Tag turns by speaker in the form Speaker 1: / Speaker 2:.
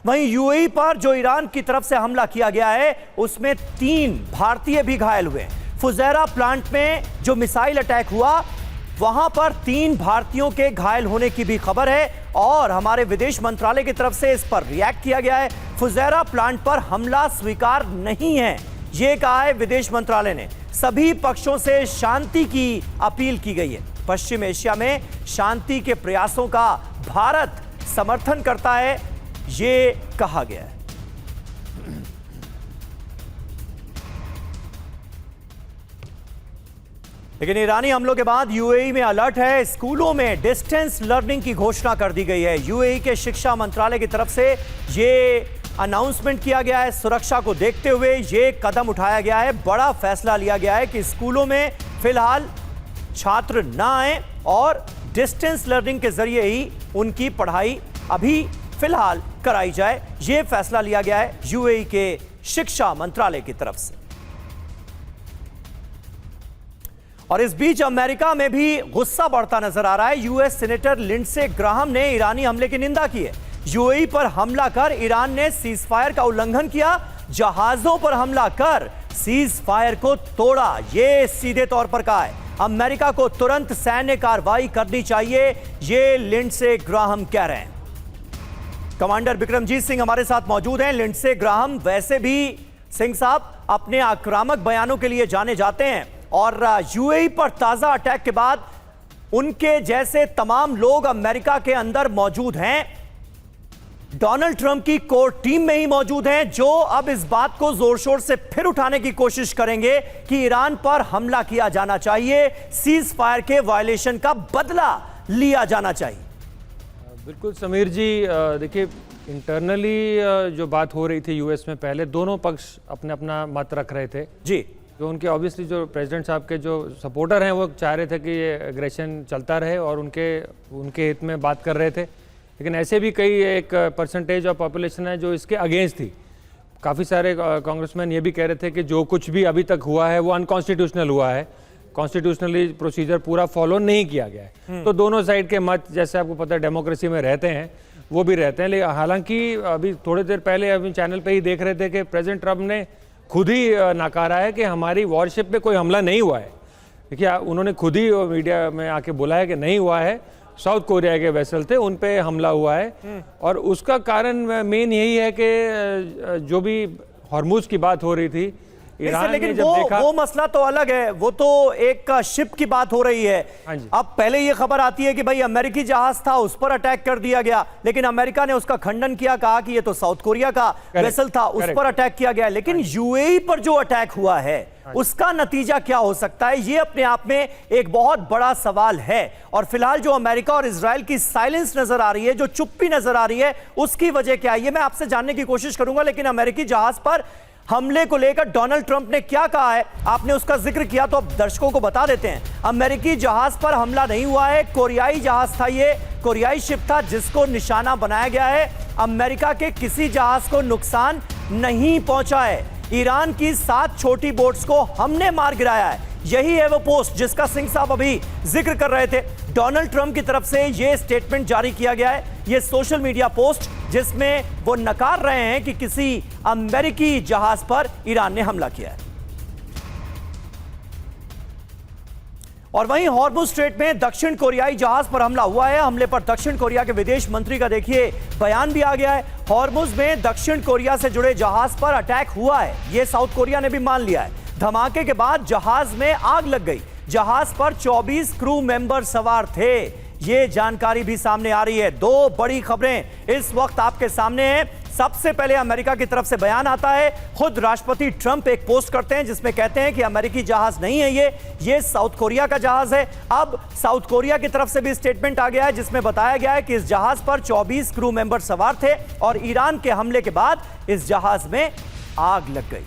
Speaker 1: वहीं यूएई पर जो ईरान की तरफ से हमला किया गया है उसमें 3 भारतीय भी घायल हुए। फुजैरा प्लांट में जो मिसाइल अटैक हुआ वहां पर 3 भारतीयों के घायल होने की भी खबर है और हमारे विदेश मंत्रालय की तरफ से इस पर रिएक्ट किया गया है। फुजैरा प्लांट पर हमला स्वीकार नहीं है, यह कहा है विदेश मंत्रालय ने। सभी पक्षों से शांति की अपील की गई है। पश्चिम एशिया में शांति के प्रयासों का भारत समर्थन करता है, यह कहा गया है। लेकिन ईरानी हमलों के बाद यूएई में अलर्ट है। स्कूलों में डिस्टेंस लर्निंग की घोषणा कर दी गई है। यूएई के शिक्षा मंत्रालय की तरफ से यह अनाउंसमेंट किया गया है। सुरक्षा को देखते हुए यह कदम उठाया गया है, बड़ा फैसला लिया गया है कि स्कूलों में फिलहाल छात्र ना आए और डिस्टेंस लर्निंग के जरिए ही उनकी पढ़ाई अभी फिलहाल कराई जाए। यह फैसला लिया गया है यूएई के शिक्षा मंत्रालय की तरफ से। और इस बीच अमेरिका में भी गुस्सा बढ़ता नजर आ रहा है। यूएस सीनेटर लिंडसे ग्राहम ने ईरानी हमले की निंदा की है। यूएई पर हमला कर ईरान ने सीज फायर का उल्लंघन किया, जहाजों पर हमला कर सीज फायर को तोड़ा, यह सीधे तौर पर कहा है। अमेरिका को तुरंत सैन्य कार्रवाई करनी चाहिए, यह लिंडसे ग्राहम कह रहे हैं। कमांडर बिक्रमजीत सिंह हमारे साथ मौजूद हैं। लिंडसे ग्राहम वैसे भी सिंह साहब अपने आक्रामक बयानों के लिए जाने जाते हैं और यूएई पर ताजा अटैक के बाद उनके जैसे तमाम लोग अमेरिका के अंदर मौजूद हैं, डोनाल्ड ट्रंप की कोर टीम में ही मौजूद हैं, जो अब इस बात को जोर शोर से फिर उठाने की कोशिश करेंगे कि ईरान पर हमला किया जाना चाहिए, सीज फायर के वायलेशन का बदला लिया जाना चाहिए।
Speaker 2: बिल्कुल समीर जी, देखिए इंटरनली जो बात हो रही थी यूएस में, पहले दोनों पक्ष अपने अपना मत रख रहे थे
Speaker 1: जी।
Speaker 2: जो उनके ऑब्वियसली जो प्रेसिडेंट साहब के जो सपोर्टर हैं वो चाह रहे थे कि ये एग्रेशन चलता रहे और उनके हित में बात कर रहे थे। लेकिन ऐसे भी कई एक परसेंटेज ऑफ पॉपुलेशन है जो इसके अगेंस्ट थी। काफ़ी सारे कांग्रेसमैन ये भी कह रहे थे कि जो कुछ भी अभी तक हुआ है वो अनकॉन्स्टिट्यूशनल हुआ है, कॉन्स्टिट्यूशनली प्रोसीजर पूरा फॉलो नहीं किया गया है। तो दोनों साइड के मत, जैसे आपको पता है डेमोक्रेसी में रहते हैं, वो भी रहते हैं। लेकिन हालांकि अभी थोड़ी देर पहले अभी चैनल पर ही देख रहे थे कि प्रेसिडेंट ट्रंप ने खुद ही नकारा है कि हमारी वॉरशिप पे कोई हमला नहीं हुआ है। देखिए उन्होंने खुद ही मीडिया में आके बोला है कि नहीं हुआ है, साउथ कोरिया के वेसल थे उन पे हमला हुआ है। और उसका कारण मेन यही है कि जो भी हॉर्मुज की बात हो रही थी ईरान
Speaker 1: लेकिन
Speaker 2: ने जब देखा,
Speaker 1: वो मसला तो अलग है, वो तो एक शिप की बात हो रही है। अब पहले ये खबर आती है कि भाई अमेरिकी जहाज था, उस पर अटैक कर दिया गया, लेकिन अमेरिका ने उसका खंडन किया, कहा कि ये तो साउथ कोरिया का वेसल था, उस पर अटैक किया गया। लेकिन यूएई पर जो अटैक हुआ है उसका नतीजा क्या हो सकता है, ये अपने आप में एक बहुत बड़ा सवाल है। और फिलहाल जो अमेरिका और इजराइल की साइलेंस नजर आ रही है, जो चुप्पी नजर आ रही है, उसकी वजह क्या है, ये मैं आपसे जानने की कोशिश करूंगा। लेकिन अमेरिकी जहाज पर हमले को लेकर डोनाल्ड ट्रंप ने क्या कहा है, आपने उसका जिक्र किया तो अब दर्शकों को बता देते हैं। अमेरिकी जहाज पर हमला नहीं हुआ है, कोरियाई जहाज था, ये कोरियाई शिप था जिसको निशाना बनाया गया है। अमेरिका के किसी जहाज को नुकसान नहीं पहुंचा है। ईरान की 7 छोटी बोट्स को हमने मार गिराया है। यही है वो पोस्ट जिसका सिंह साहब अभी जिक्र कर रहे थे। डोनाल्ड ट्रंप की तरफ से यह स्टेटमेंट जारी किया गया है, यह सोशल मीडिया पोस्ट जिसमें वो नकार रहे हैं कि किसी अमेरिकी जहाज पर ईरान ने हमला किया है। और वहीं हॉर्मुज स्ट्रेट में दक्षिण कोरियाई जहाज पर हमला हुआ है। हमले पर दक्षिण कोरिया के विदेश मंत्री का देखिए बयान भी आ गया है। हॉर्मुज में दक्षिण कोरिया से जुड़े जहाज पर अटैक हुआ है, यह साउथ कोरिया ने भी मान लिया है। धमाके के बाद जहाज में आग लग गई। जहाज पर 24 क्रू मेंबर सवार थे, ये जानकारी भी सामने आ रही है। 2 बड़ी खबरें इस वक्त आपके सामने हैं। सबसे पहले अमेरिका की तरफ से बयान आता है, खुद राष्ट्रपति ट्रंप एक पोस्ट करते हैं जिसमें कहते हैं कि अमेरिकी जहाज नहीं है, ये साउथ कोरिया का जहाज है। अब साउथ कोरिया की तरफ से भी स्टेटमेंट आ गया है जिसमें बताया गया है कि इस जहाज पर 24 क्रू मेंबर सवार थे और ईरान के हमले के बाद इस जहाज में आग लग गई।